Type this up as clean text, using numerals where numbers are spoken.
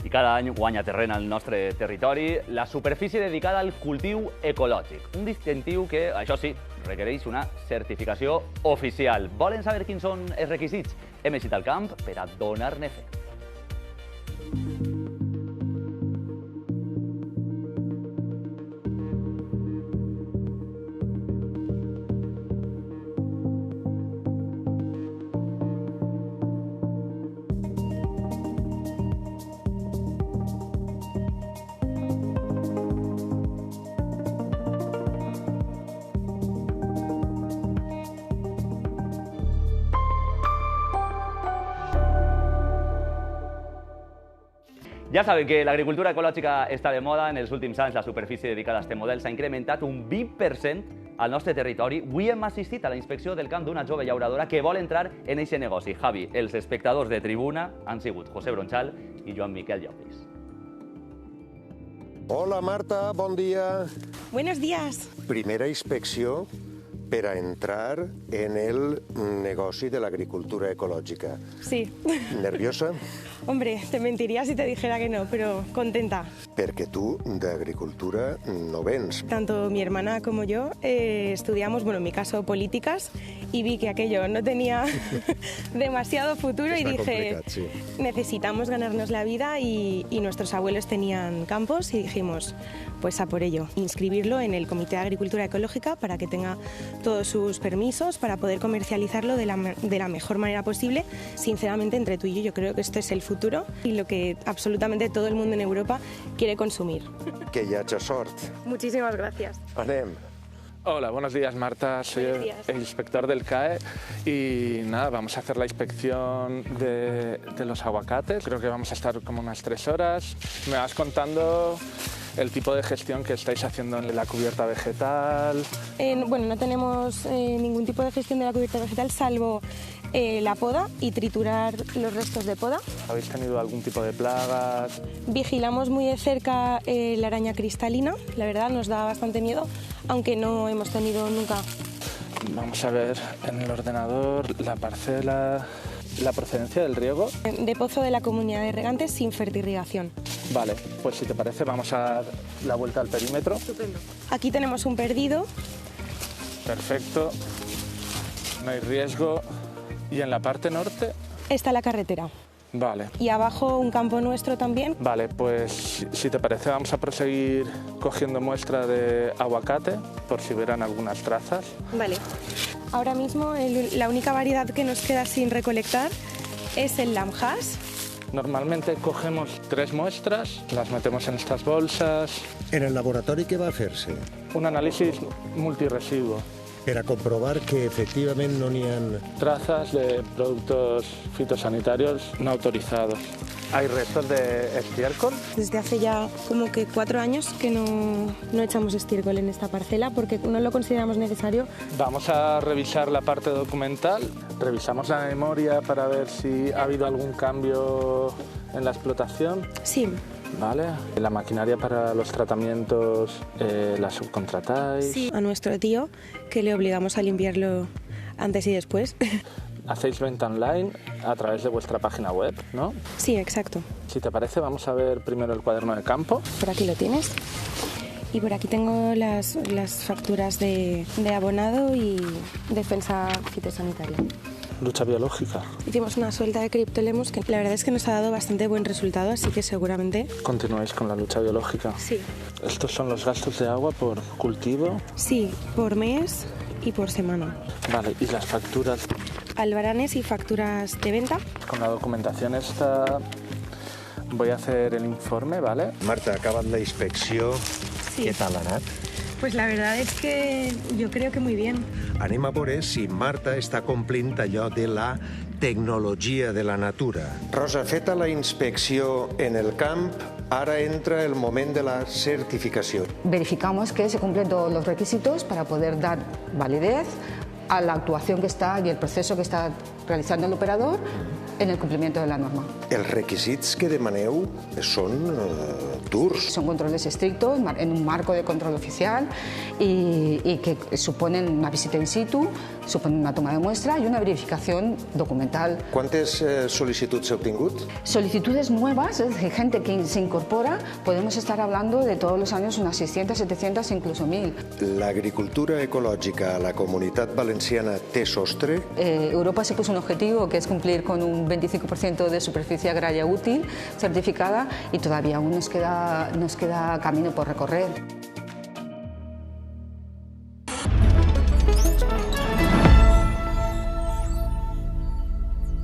I cada any guanya terreny al nostre territori la superfície dedicada al cultiu ecològic. Un distintiu que, això sí, requereix una certificació oficial. Volen saber quins són els requisits? Hem eixit al camp per a donar-ne fe. Ja saben que l'agricultura ecològica està de moda. En els últims anys la superfície dedicada a aquest model s'ha incrementat un 20% al nostre territori. Avui hem assistit a la inspecció del camp d'una jove llauradora que vol entrar en aquest negoci. Javi, els espectadors de tribuna han sigut José Bronchal i Joan Miquel Llopis. Hola Marta, bon dia. Buenos días. Primera inspecció per a entrar en el negoci de l'agricultura ecològica. Sí. ¿Nerviosa? Hombre, te mentiría si te dijera que no, pero contenta. Perquè tu d'agricultura no vens. Tanto mi hermana como yo estudiamos, bueno, en mi caso, políticas, y vi que aquello no tenía demasiado futuro y dije, sí. Necesitamos ganarnos la vida y nuestros abuelos tenían campos y dijimos, pues a por ello, inscribirlo en el Comité de Agricultura Ecológica para que tenga todos sus permisos para poder comercializarlo de la mejor manera posible. Sinceramente, entre tú y yo creo que esto es el futuro y lo que absolutamente todo el mundo en Europa quiere consumir. Que hi hagi sort. Muchísimas gracias. Anem. Hola, buenos días Marta, soy el inspector del CAE y nada, vamos a hacer la inspección de los aguacates. Creo que vamos a estar como unas 3 horas. Me vas contando el tipo de gestión que estáis haciendo en la cubierta vegetal. Bueno, no tenemos ningún tipo de gestión de la cubierta vegetal salvo la poda y triturar los restos de poda. ¿Habéis tenido algún tipo de plagas? Vigilamos muy de cerca la araña cristalina, la verdad nos da bastante miedo, aunque no hemos tenido nunca. Vamos a ver en el ordenador la parcela, la procedencia del riego. De pozo de la Comunidad de Regantes sin fertirrigación. Vale, pues si te parece vamos a dar la vuelta al perímetro. Estupendo. Aquí tenemos un perdido. Perfecto, no hay riesgo. ¿Y en la parte norte? Está la carretera. Vale. Y abajo un campo nuestro también. Vale, pues si te parece vamos a proseguir cogiendo muestra de aguacate por si verán algunas trazas. Vale. Ahora mismo la única variedad que nos queda sin recolectar es el lamjas. Normalmente cogemos 3 muestras, las metemos en estas bolsas. En el laboratori què va fer-se? Un análisis multiresiduo. Per a comprovar que efectivament no n'hi ha... Trazas de productos fitosanitarios no autorizados. Hay restos de estiércol. Desde hace ya como que 4 años que no echamos estiércol en esta parcela porque no lo consideramos necesario. Vamos a revisar la parte documental. Revisamos la memoria para ver si ha habido algún cambio en la explotación. Sí. Vale. La maquinaria para los tratamientos la subcontratáis. Sí. A nuestro tío, que le obligamos a limpiarlo antes y después. Hacéis venta online a través de vuestra página web, ¿no? Sí, exacto. Si te parece, vamos a ver primero el cuaderno de campo. Por aquí lo tienes. Y por aquí tengo las facturas de abonado y defensa fitosanitaria. Lucha biológica. Hicimos una suelta de criptolemos que la verdad es que nos ha dado bastante buen resultado, así que seguramente... ¿Continuáis con la lucha biológica? Sí. ¿Estos son los gastos de agua por cultivo? Sí, por mes y por semana. Vale, ¿y las facturas? Albaranes y facturas de venta. Con la documentación esta voy a hacer el informe, ¿vale? Marta, ha acabat la inspecció. Sí. Què tal ha anat? Pues la verdad es que yo creo que muy bien. Anem a veure si Marta està complint allò de la tecnologia de la natura. Rosa, feta la inspecció en el camp, ara entra el moment de la certificació. Verificamos que se cumplen todos los requisitos para poder dar validez a la actuación que está y el proceso que está realizando el operador en el cumplimiento de la norma. Els requisits que demaneu són durs. Son controles estrictos en un marco de control oficial y que suponen una visita in situ, supone una toma de muestra y una verificación documental. ¿Quantes sol·licituds heu tingut? Solicitudes nuevas, es decir, gente que se incorpora, podemos estar hablando de todos los años unas 600, 700, incluso 1000. L'agricultura ecològica a la Comunitat Valenciana té sostre? Europa se puso un objetivo que es cumplir con un 25% de superficie agraria útil certificada y todavía aún nos queda camino por recorrer.